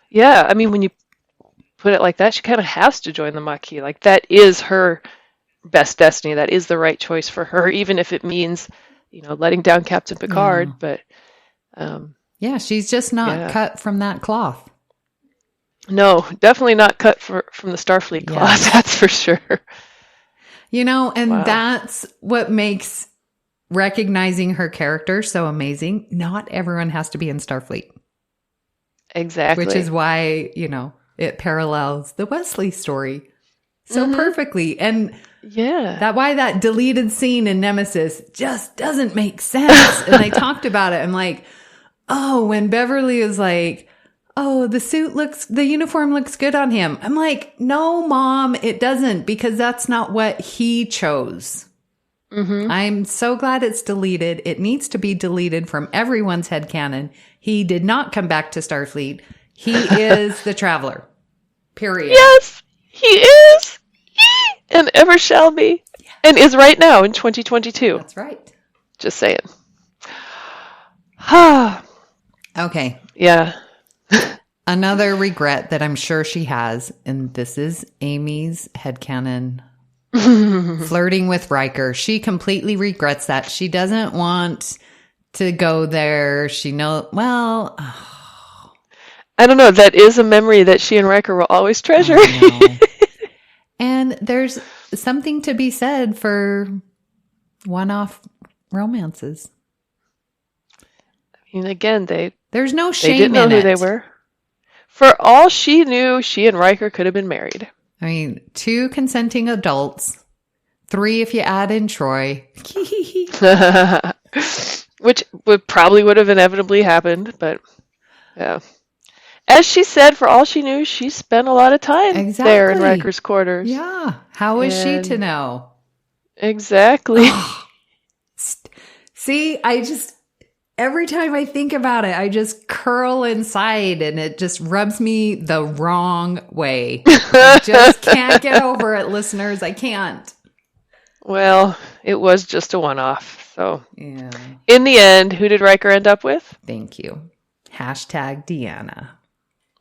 Yeah. I mean, when you put it like that, she kind of has to join the Maquis. Like that is her best destiny. That is the right choice for her, even if it means, letting down Captain Picard. But, yeah, she's just not cut from that cloth. No, definitely not cut from the Starfleet cloth, that's for sure. And that's what makes recognizing her character so amazing. Not everyone has to be in Starfleet. Exactly. Which is why, it parallels the Wesley story so perfectly. And that's why that deleted scene in Nemesis just doesn't make sense. And I talked about it. I'm like, oh, when Beverly is like, oh, the uniform looks good on him. I'm like, no, Mom, it doesn't, because that's not what he chose. I'm so glad it's deleted. It needs to be deleted from everyone's headcanon. He did not come back to Starfleet. He is the Traveler. Period. Yes, he is. And ever shall be. Yeah. And is right now in 2022. That's right. Just saying. Okay. Yeah. Another regret that I'm sure she has, and this is Amy's headcanon, flirting with Riker. She completely regrets that. She doesn't want to go there. I don't know. That is a memory that she and Riker will always treasure. And there's something to be said for one-off romances. I mean, again, there's no they shame didn't know in who it. they were. For all she knew, she and Riker could have been married. I mean, 2 consenting adults, 3 if you add in Troy. Which probably would have inevitably happened, but yeah. As she said, for all she knew, she spent a lot of time there in Riker's quarters. Yeah. How is she to know? Exactly. See, every time I think about it, I just curl inside and it just rubs me the wrong way. I just can't get over it, listeners. I can't. Well, it was just a one-off. So, yeah. In the end, who did Riker end up with? Thank you. Hashtag Deanna.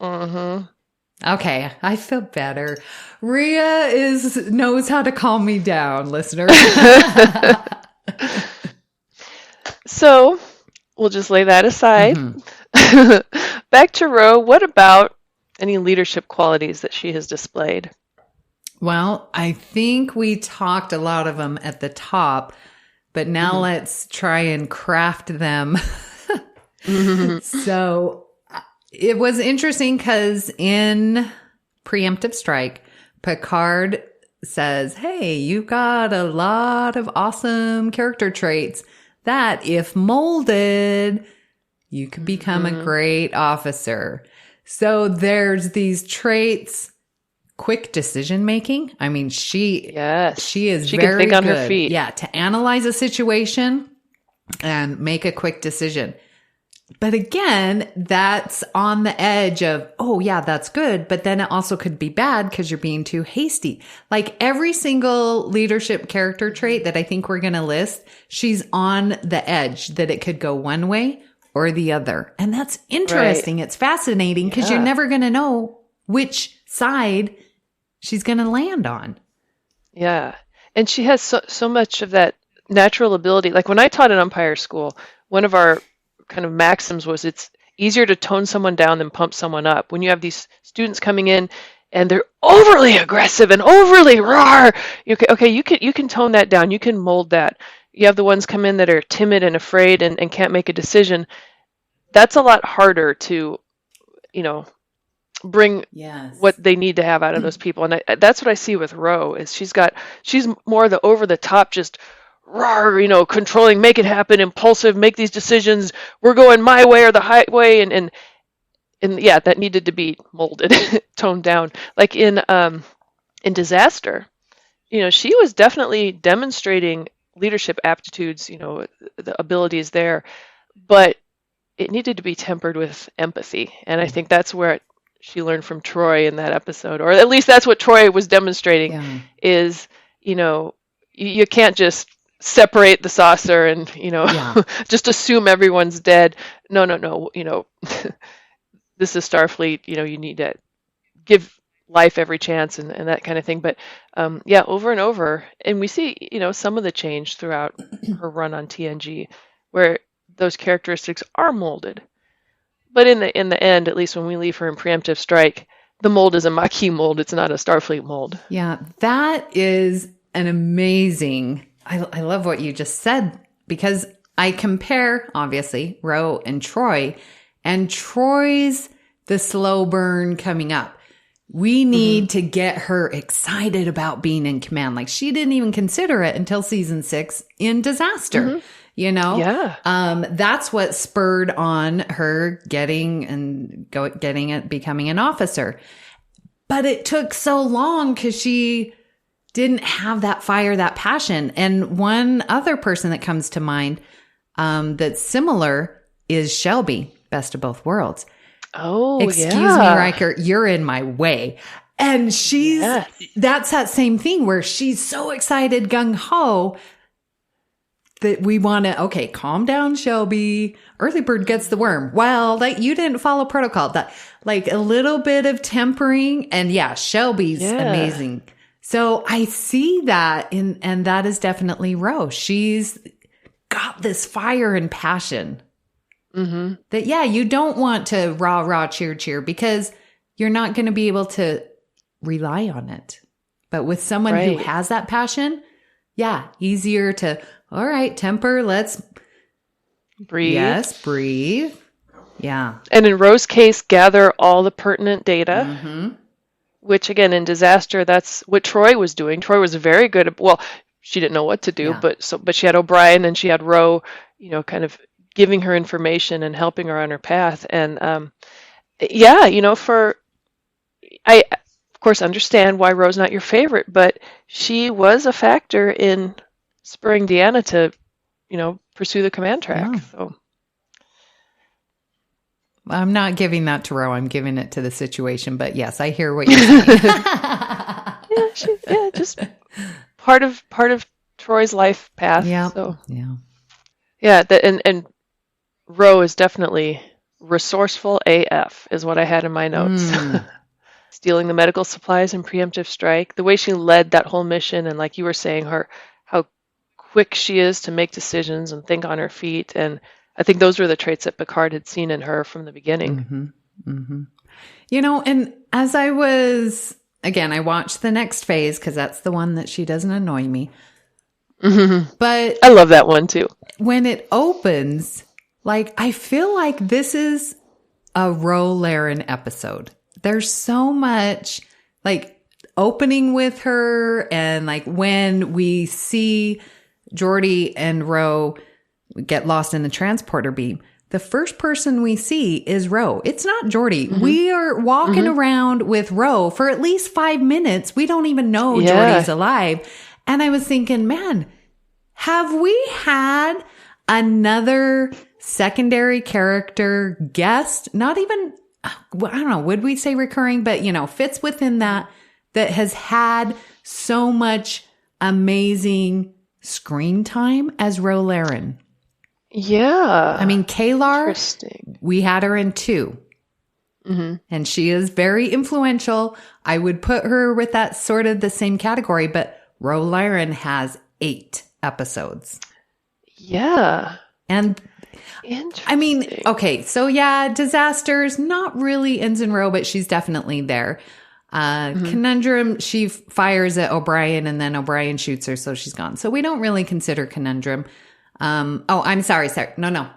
Mm-hmm. Okay, I feel better. Rhea knows how to calm me down, listeners. So, we'll just lay that aside. Back to Ro. What about any leadership qualities that she has displayed? Well, I think we talked a lot of them at the top, but now let's try and craft them. So it was interesting because in Preemptive Strike, Picard says, hey, you've got a lot of awesome character traits that if molded, you could become a great officer. So there's these traits. Quick decision making. I mean, she is very can think on good. Her feet. Yeah, to analyze a situation and make a quick decision. But again, that's on the edge of, oh yeah, that's good. But then it also could be bad because you're being too hasty. Like every single leadership character trait that I think we're going to list, she's on the edge that it could go one way or the other. And that's interesting. Right. It's fascinating because you're never going to know which side she's going to land on. Yeah. And she has so much of that natural ability. Like when I taught at umpire school, one of our kind of maxims was it's easier to tone someone down than pump someone up. When you have these students coming in and they're overly aggressive and overly raw, you can tone that down. You can mold that. You have the ones come in that are timid and afraid and can't make a decision. That's a lot harder to, bring what they need to have out of those people. And that's what I see with Ro is she's more the over the top, just raw, controlling, make it happen, impulsive, make these decisions. We're going my way or the highway. And that needed to be molded, toned down. Like in Disaster, she was definitely demonstrating leadership aptitudes, the abilities there, but it needed to be tempered with empathy. And I think that's where she learned from Troy in that episode, or at least that's what Troy was demonstrating is, you can't just separate the saucer and, just assume everyone's dead. No. This is Starfleet, you need to give life every chance and that kind of thing. But over and over. And we see, some of the change throughout her run on TNG where those characteristics are molded. But in the end, at least when we leave her in Preemptive Strike, the mold is a Maquis mold. It's not a Starfleet mold. Yeah, that is an amazing... I love what you just said because I compare, obviously, Ro and Troy's the slow burn coming up. We need to get her excited about being in command. Like she didn't even consider it until season 6 in Disaster. That's what spurred on her becoming an officer. But it took so long because she didn't have that fire, that passion. And one other person that comes to mind that's similar is Shelby, Best of Both Worlds. Oh, Excuse me, Riker, you're in my way. And that's that same thing where she's so excited, gung-ho, that we want to, calm down, Shelby. Early bird gets the worm. Well, you didn't follow protocol. That a little bit of tempering. And Shelby's amazing. So I see that and that is definitely Ro. She's got this fire and passion that, you don't want to rah, rah, cheer, cheer because you're not going to be able to rely on it. But with someone who has that passion, easier to, all right, temper, let's breathe. Yes, breathe. Yeah. And in Ro's case, gather all the pertinent data, which again, in Disaster, that's what Troy was doing. Troy was very good at, well, she didn't know what to do, but she had O'Brien and she had Ro, kind of giving her information and helping her on her path. And I of course understand why Ro's not your favorite, but she was a factor in spurring Deanna to, pursue the command track. Yeah. So I'm not giving that to Ro. I'm giving it to the situation. But yes, I hear what you're saying. Just part of Troy's life path. Yeah. So yeah. And Ro is definitely resourceful AF, is what I had in my notes. Stealing the medical supplies and preemptive strike. The way she led that whole mission, and like you were saying, how quick she is to make decisions and think on her feet. And I think those were the traits that Picard had seen in her from the beginning. And as I was, again, I watched the next phase because that's the one that she doesn't annoy me. But I love that one too. When it opens, I feel like this is a Ro Laren episode. There's so much opening with her, and when we see Geordi and Ro get lost in the transporter beam, the first person we see is Ro. It's not Geordi. We are walking around with Ro for at least 5 minutes. We don't even know Geordi's alive. And I was thinking, man, have we had another secondary character guest? Not even, I don't know, would we say recurring, but fits within that has had so much amazing screen time as Ro Laren. Yeah. I mean, Kalar, we had her in 2. And she is very influential. I would put her with that sort of the same category, but Ro Laren has 8 episodes. Yeah. And I mean, okay, so Disasters, not really ends in Ro, but she's definitely there. Conundrum, she fires at O'Brien and then O'Brien shoots her, so she's gone. So we don't really consider Conundrum. I'm sorry. No.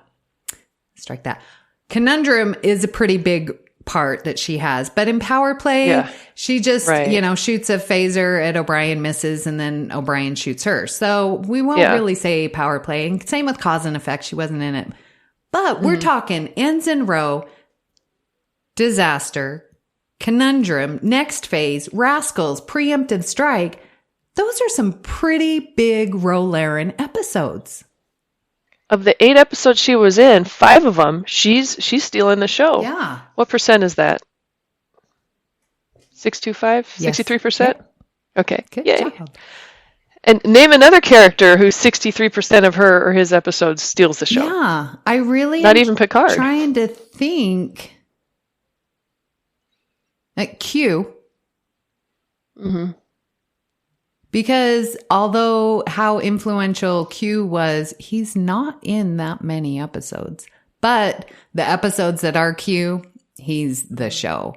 Strike that. Conundrum is a pretty big part that she has, but in Power Play, she just, shoots a phaser at O'Brien, misses, and then O'Brien shoots her. So we won't really say Power Play. And same with Cause and Effect. She wasn't in it. But we're talking ends in Ro, Disaster, Conundrum, Next Phase, Rascals, Preemptive Strike. Those are some pretty big Ro Laren episodes. Of the 8 episodes she was in, 5 of them, she's stealing the show. Yeah. What percent is that? 625? Yes. 63%? Yep. Okay. Good Yay. job. And name another character who 63% of her or his episodes steals the show. Yeah. I really Not even Picard. Trying to think. At Q. Because although how influential Q was, he's not in that many episodes. But the episodes that are Q, he's the show.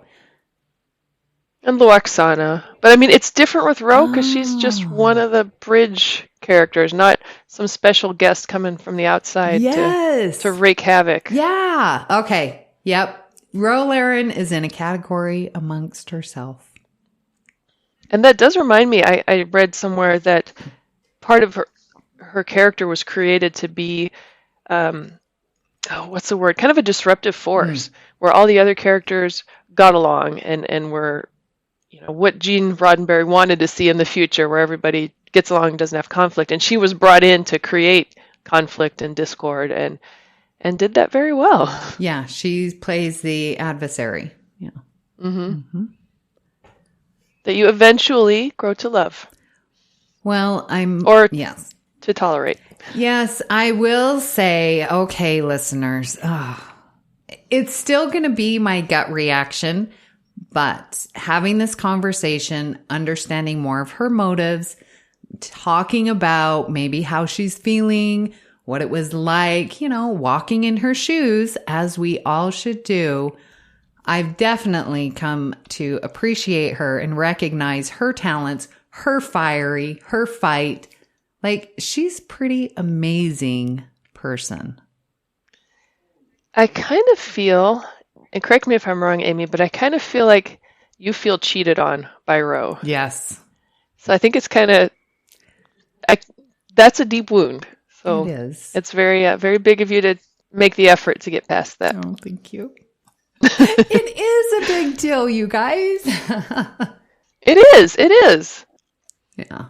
And Luoxana. But I mean, it's different with Ro because she's just one of the bridge characters, not some special guest coming from the outside to wreak havoc. Yeah. Okay. Yep. Ro Laren is in a category amongst herself. And that does remind me, I read somewhere that part of her character was created to be, what's the word? Kind of a disruptive force, where all the other characters got along and were, what Gene Roddenberry wanted to see in the future, where everybody gets along and doesn't have conflict. And she was brought in to create conflict and discord and did that very well. Yeah, she plays the adversary. Yeah. That you eventually grow to love. Well, yes. To tolerate. Yes, I will say, okay, listeners, it's still going to be my gut reaction, but having this conversation, understanding more of her motives, talking about maybe how she's feeling, what it was like, walking in her shoes, as we all should do, I've definitely come to appreciate her and recognize her talents, her fiery, her fight. Like, she's pretty amazing person. I kind of feel, and correct me if I'm wrong, Amy, but I kind of feel like you feel cheated on by Ro. Yes. So I think it's kind of, that's a deep wound. So it is. It's very, very big of you to make the effort to get past that. Oh, thank you. It is a big deal, you guys. It is. It is. Yeah.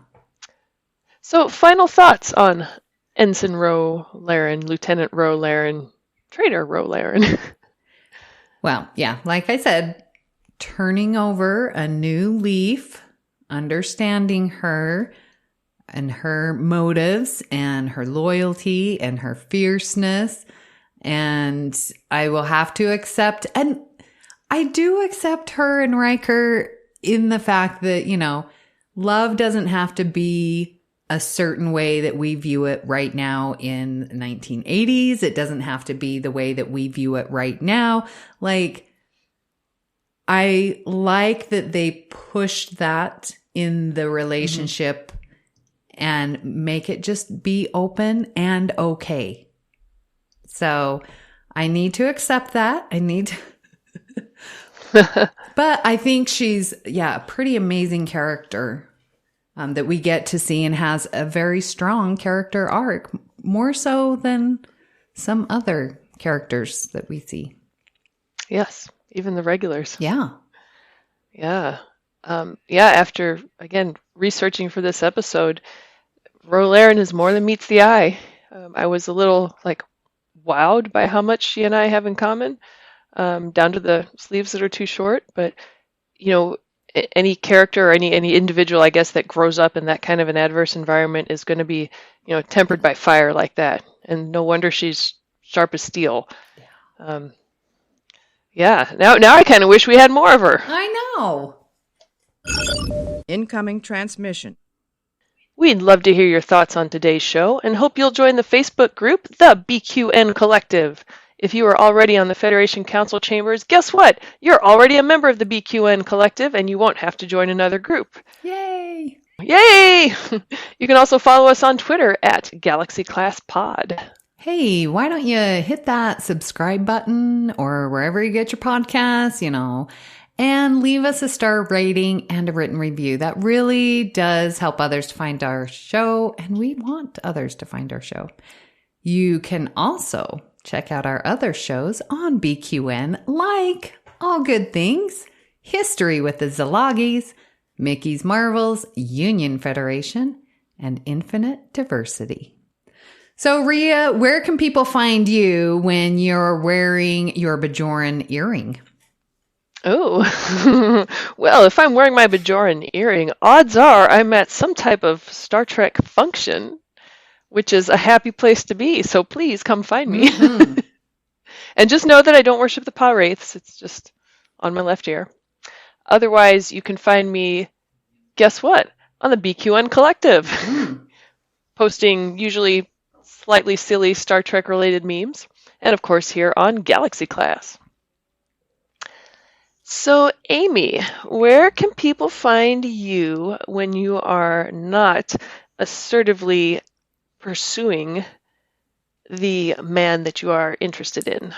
So final thoughts on Ensign Ro Laren, Lieutenant Ro Laren, Trader Ro Laren. Well, yeah, like I said, turning over a new leaf, understanding her and her motives and her loyalty and her fierceness. And I will have to accept, and I do accept her and Riker in the fact that, you know, love doesn't have to be a certain way that we view it right now in the 1980s. It doesn't have to be the way that we view it right now. Like, I like that they pushed that in the relationship and make it just be open and okay. So I need to accept that. I need to, but I think she's, a pretty amazing character that we get to see and has a very strong character arc, more so than some other characters that we see. Yes, even the regulars. Yeah. Yeah. After, again, researching for this episode, Ro Laren is more than meets the eye. I was a little, wowed by how much she and I have in common, down to the sleeves that are too short. But, you know, any character or any individual, I guess, that grows up in that kind of an adverse environment is going to be, you know, tempered by fire like that. And no wonder she's sharp as steel. Now I kind of wish we had more of her. I know. Incoming transmission. We'd love to hear your thoughts on today's show and hope you'll join the Facebook group, The BQN Collective. If you are already on the Federation Council Chambers, guess what? You're already a member of the BQN Collective and you won't have to join another group. Yay! Yay! You can also follow us on Twitter at Galaxy Class Pod. Hey, why don't you hit that subscribe button or wherever you get your podcasts, you know, and leave us a star rating and a written review. That really does help others to find our show, and we want others to find our show. You can also check out our other shows on BQN, like All Good Things, History with the Szilagys, Mickey's Marvels, Union Federation, and Infinite Diversity. So, Rhea, where can people find you when you're wearing your Bajoran earring? Oh, well, if I'm wearing my Bajoran earring, odds are I'm at some type of Star Trek function, which is a happy place to be. So please come find me. Mm-hmm. And just know that I don't worship the Pa Wraiths. It's just on my left ear. Otherwise, you can find me, guess what? On the BQN Collective. Posting usually slightly silly Star Trek related memes. And of course here on Galaxy Class. So, Amy, where can people find you when you are not assertively pursuing the man that you are interested in?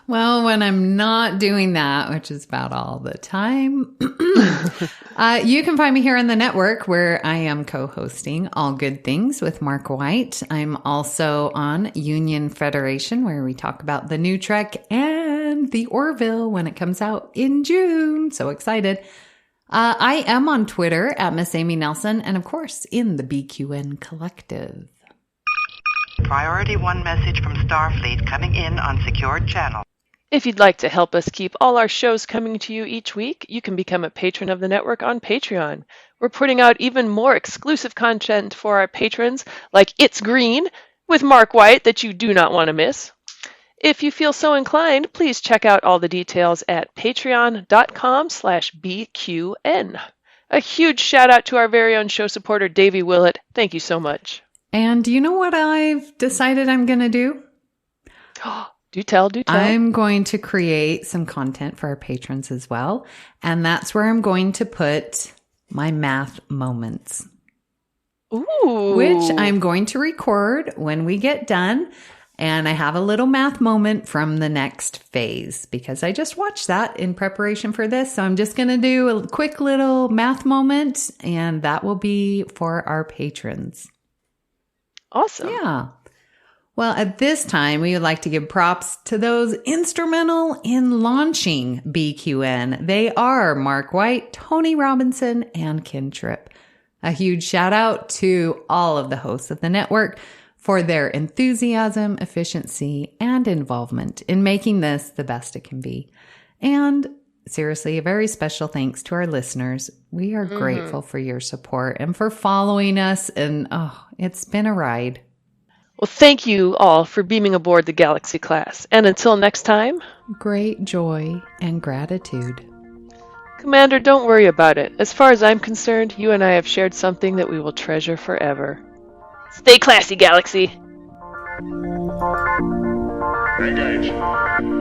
Well, when I'm not doing that, which is about all the time, you can find me here on the network where I am co-hosting All Good Things with Mark White. I'm also on Union Federation, where we talk about the new Trek and the Orville when it comes out in June. So excited. I am on Twitter at Miss Amy Nelson, and of course in the BQN Collective. Priority 1 message from Starfleet coming in on secured channel. If you'd like to help us keep all our shows coming to you each week, you can become a patron of the network on Patreon. We're putting out even more exclusive content for our patrons, like It's Green with Mark White that you do not want to miss. If you feel so inclined, please check out all the details at patreon.com/BQN. A huge shout out to our very own show supporter, Davey Willett. Thank you so much. And do you know what I've decided I'm going to do? Do tell. I'm going to create some content for our patrons as well. And that's where I'm going to put my math moments. Ooh. Which I'm going to record when we get done. And I have a little math moment from the next phase because I just watched that in preparation for this. So I'm just going to do a quick little math moment, and that will be for our patrons. Awesome. Yeah. Well, at this time, we would like to give props to those instrumental in launching BQN. They are Mark White, Tony Robinson, and Ken Tripp. A huge shout out to all of the hosts of the network for their enthusiasm, efficiency, and involvement in making this the best it can be. And seriously, a very special thanks to our listeners. We are grateful for your support and for following us. And it's been a ride. Well, thank you all for beaming aboard the Galaxy class. And until next time, great joy and gratitude. Commander, don't worry about it. As far as I'm concerned, you and I have shared something that we will treasure forever. Stay classy, Galaxy. Engage.